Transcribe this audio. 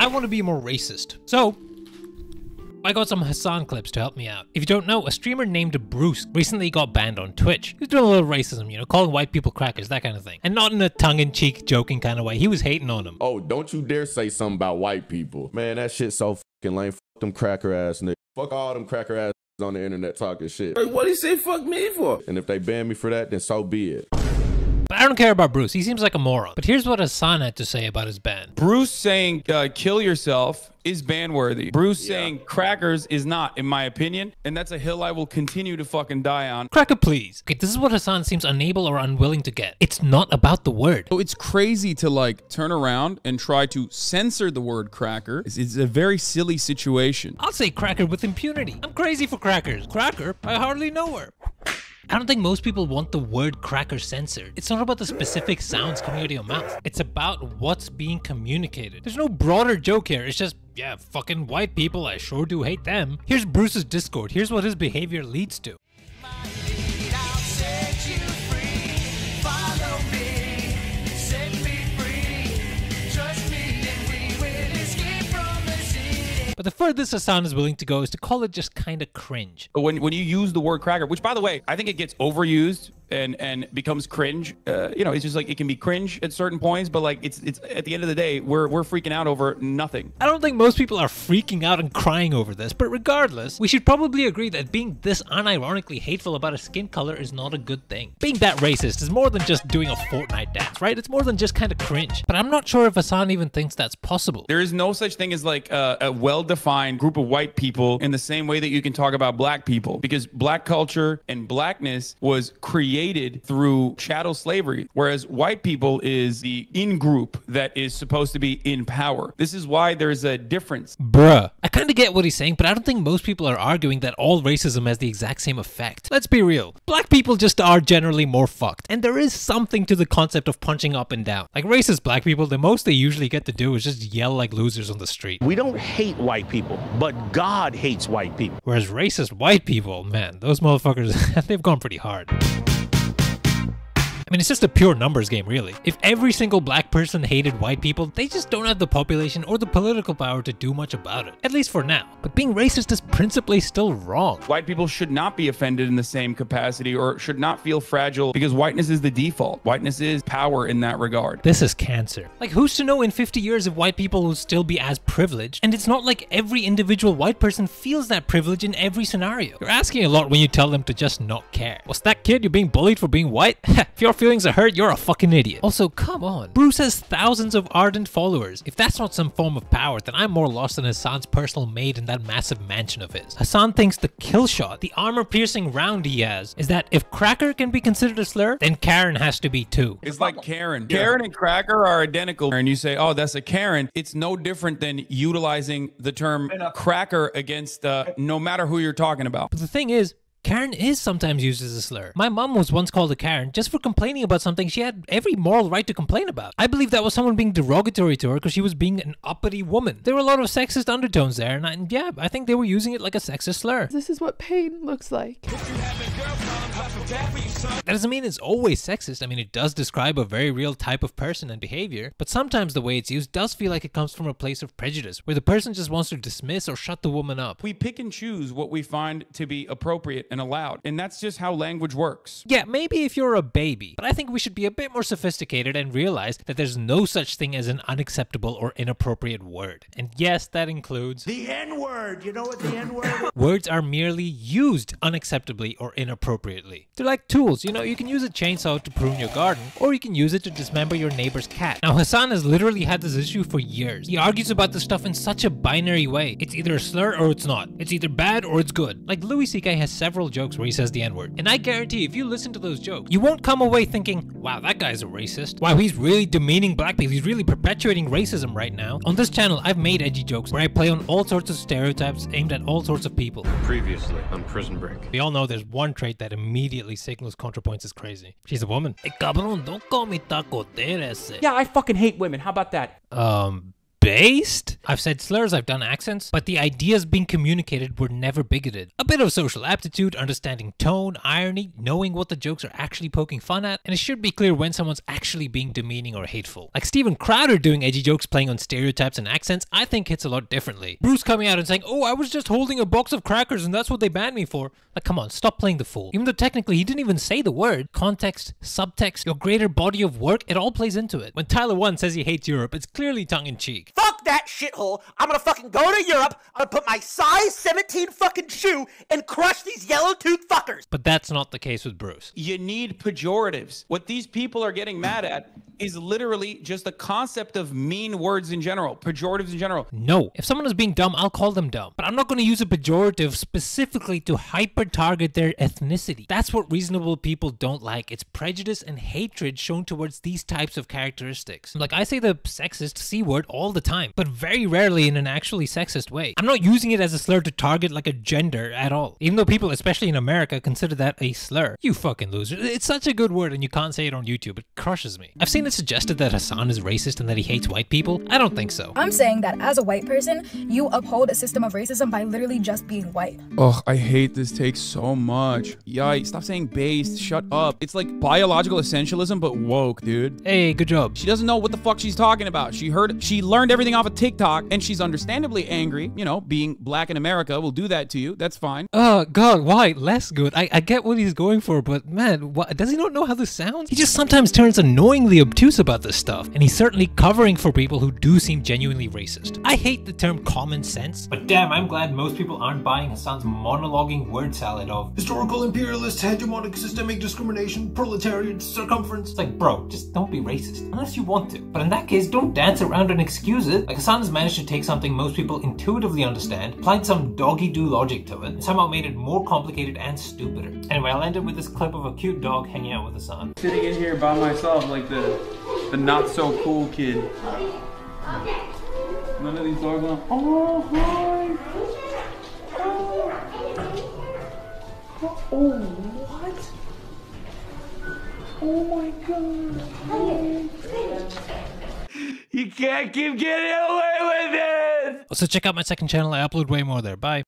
I want to be more racist. So, I got some Hasan clips to help me out. If you don't know, a streamer named Bruce recently got banned on Twitch. He was doing a little racism, you know, calling white people crackers, that kind of thing. And not in a tongue-in-cheek, joking kind of way. He was hating on them. Oh, don't you dare say something about white people. Man, that shit's so fucking lame. Fuck them cracker ass niggas. Fuck all them cracker ass on the internet talking shit. What do you say fuck me for? And if they ban me for that, then so be it. But I don't care about Bruce. He seems like a moron. But here's what Hasan had to say about his ban. Bruce saying kill yourself is ban-worthy. Bruce saying crackers is not, in my opinion. And that's a hill I will continue to fucking die on. Cracker, please. Okay, this is what Hasan seems unable or unwilling to get. It's not about the word. So it's crazy to like turn around and try to censor the word cracker. It's a very silly situation. I'll say cracker with impunity. I'm crazy for crackers. Cracker? I hardly know her. I don't think most people want the word cracker censored. It's not about the specific sounds coming out of your mouth. It's about what's being communicated. There's no broader joke here. It's just, yeah, fucking white people, I sure do hate them. Here's Bruce's Discord. Here's what his behavior leads to. But the furthest Hasan is willing to go is to call it just kind of cringe. But when you use the word cracker, which by the way, I think it gets overused and becomes cringe. You know, it's just like it can be cringe at certain points, but like it's at the end of the day, we're freaking out over nothing. I don't think most people are freaking out and crying over this, but regardless, we should probably agree that being this unironically hateful about a skin color is not a good thing. Being that racist is more than just doing a Fortnite dance, right? It's more than just kind of cringe. But I'm not sure if Hasan even thinks that's possible. There is no such thing as like a well-defined group of white people in the same way that you can talk about black people, because black culture and blackness was created through chattel slavery, whereas white people is the in-group that is supposed to be in power. This is why there's a difference. Bruh. I kind of get what he's saying, but I don't think most people are arguing that all racism has the exact same effect. Let's be real. Black people just are generally more fucked, and there is something to the concept of punching up and down. Like racist black people, the most they usually get to do is just yell like losers on the street. We don't hate white people, but God hates white people. Whereas racist white people, man, those motherfuckers, they've gone pretty hard. I mean, it's just a pure numbers game, really. If every single black person hated white people, they just don't have the population or the political power to do much about it. At least for now. But being racist is principally still wrong. White people should not be offended in the same capacity or should not feel fragile because whiteness is the default. Whiteness is power in that regard. This is cancer. Like, who's to know in 50 years if white people will still be as privileged? And it's not like every individual white person feels that privilege in every scenario. You're asking a lot when you tell them to just not care. What's that, kid? You're being bullied for being white? If your feelings are hurt, you're a fucking idiot. Also, come on. Bruce has thousands of ardent followers. If that's not some form of power, then I'm more lost than Hasan's personal maid in that massive mansion of his. Hasan thinks the kill shot, the armor-piercing round he has, is that if cracker can be considered a slur, then Karen has to be too. It's like Karen. Karen and cracker are identical. And you say, oh, that's a Karen. It's no different than utilizing the term cracker against no matter who you're talking about. But the thing is, Karen is sometimes used as a slur. My mom was once called a Karen just for complaining about something she had every moral right to complain about. I believe that was someone being derogatory to her because she was being an uppity woman. There were a lot of sexist undertones there, and yeah, I think they were using it like a sexist slur. This is what pain looks like. That doesn't mean it's always sexist. I mean, it does describe a very real type of person and behavior, but sometimes the way it's used does feel like it comes from a place of prejudice, where the person just wants to dismiss or shut the woman up. We pick and choose what we find to be appropriate and allowed, and that's just how language works. Yeah, maybe if you're a baby, but I think we should be a bit more sophisticated and realize that there's no such thing as an unacceptable or inappropriate word. And yes, that includes The N-word. You know what the N-word is? Words are merely used unacceptably or inappropriately. They're like tools, you know, you can use a chainsaw to prune your garden, or you can use it to dismember your neighbor's cat. Now, Hasan has literally had this issue for years. He argues about this stuff in such a binary way. It's either a slur or it's not. It's either bad or it's good. Like Louis C.K. has several jokes where he says the N-word. And I guarantee if you listen to those jokes, you won't come away thinking, wow, that guy's a racist. Wow, he's really demeaning black people. He's really perpetuating racism right now. On this channel, I've made edgy jokes where I play on all sorts of stereotypes aimed at all sorts of people. Previously on Prison Break. We all know there's one trait that immediately signals ContraPoints is crazy. She's a woman. Hey, cabrón, don't call me taco ese. Yeah, I fucking hate women. How about that? Bitch. based? I've said slurs, I've done accents, but the ideas being communicated were never bigoted. A bit of social aptitude, understanding tone, irony, knowing what the jokes are actually poking fun at, and it should be clear when someone's actually being demeaning or hateful. Like Steven Crowder doing edgy jokes playing on stereotypes and accents, I think hits a lot differently. Bruce coming out and saying, oh, I was just holding a box of crackers and that's what they banned me for. Like, come on, stop playing the fool. Even though technically he didn't even say the word. Context, subtext, your greater body of work, it all plays into it. When Tyler 1 says he hates Europe, it's clearly tongue-in-cheek. Fuck that shithole. I'm gonna fucking go to Europe, I'm gonna put my size 17 fucking shoe and crush these yellow-toothed fuckers. But that's not the case with Bruce. You need pejoratives. What these people are getting mad at is literally just the concept of mean words in general, pejoratives in general. No, if someone is being dumb, I'll call them dumb. But I'm not going to use a pejorative specifically to hyper-target their ethnicity. That's what reasonable people don't like. It's prejudice and hatred shown towards these types of characteristics. Like, I say the sexist C word all the time, but very rarely in an actually sexist way. I'm not using it as a slur to target like a gender at all. Even though people, especially in America, consider that a slur. You fucking loser. It's such a good word and you can't say it on YouTube. It crushes me. I've seen it suggested that Hasan is racist and that he hates white people. I don't think so. I'm saying that as a white person, you uphold a system of racism by literally just being white. Ugh, I hate this take so much. Yikes, stop saying based, shut up. It's like biological essentialism, but woke, dude. Hey, good job. She doesn't know what the fuck she's talking about. She learned everything off of TikTok, and she's understandably angry. You know, being black in America will do that to you. That's fine. Oh, God, why? Less good. I get what he's going for, but man, what, does he not know how this sounds? He just sometimes turns annoyingly obtuse about this stuff, and he's certainly covering for people who do seem genuinely racist. I hate the term common sense, but damn, I'm glad most people aren't buying Hasan's monologuing word salad of Historical imperialist, hegemonic, systemic discrimination, proletariat, circumference. It's like, bro, just don't be racist, unless you want to. But in that case, don't dance around and excuse it. Like, Hasan has managed to take something most people intuitively understand, applied some doggy-do logic to it, and somehow made it more complicated and stupider. Anyway, I'll end it with this clip of a cute dog hanging out with Hasan. Sitting in here by myself like the not so cool kid. None of these dogs are. Oh, hi. Oh, what? Oh my god. You can't keep getting away with it! Also, check out my second channel. I upload way more there. Bye.